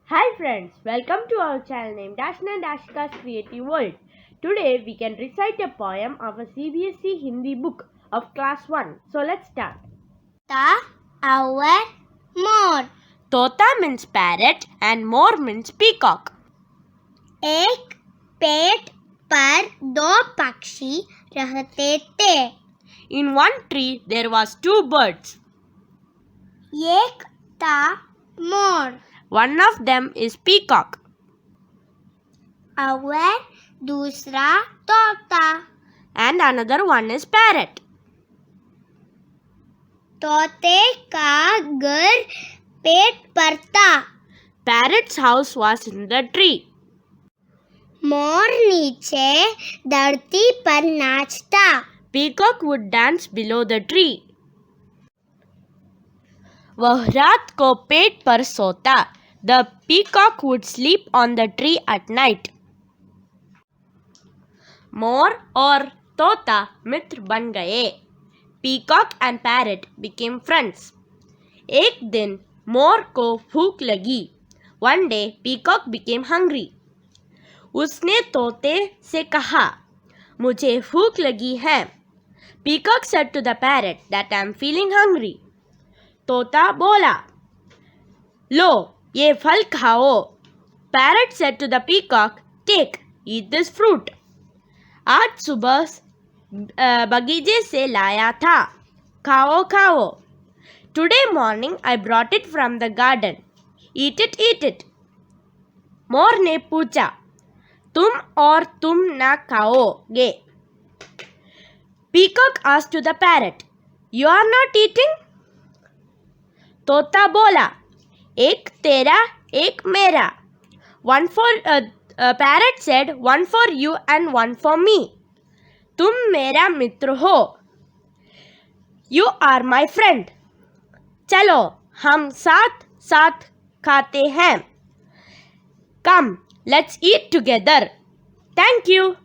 Hi friends, welcome to our channel named Dashna and Dashika's Creative World. Today we can recite a poem of a CBSE Hindi book of class 1. So let's start. The our more Tota means parrot and more means peacock. एक पेड़ पर दो पक्षी रहते थे. In one tree there was two birds. एक था मोर One of them is peacock. और दूसरा तोता. And another one is parrot. तोते का घर पेड़ पर था. Parrot's house was in the tree. मोर नीचे धरती पर नाचता. Peacock would dance below the tree. वह रात को पेड़ पर सोता. The peacock would sleep on the tree at night. मोर और तोता मित्र बन गए. Peacock and parrot became friends. एक दिन मोर को भूख लगी. One day peacock became hungry. उसने तोते से कहा, मुझे भूख लगी है. Peacock said to the parrot that I am feeling hungry. तोता बोला, लो ये फल खाओ. Parrot said to the peacock, take, eat this fruit. आज सुबह बगीचे से लाया था. खाओ खाओ. Today morning I brought it from the garden. Eat it, eat it. मोर ने पूछा, तुम और तुम ना खाओगे. Peacock asked to the parrot, you are not eating? तोता बोला, एक तेरा एक मेरा. Parrot said, one for you and one for me. तुम मेरा मित्र हो. You are my friend. चलो हम साथ साथ खाते हैं. Come, let's eat together. Thank you.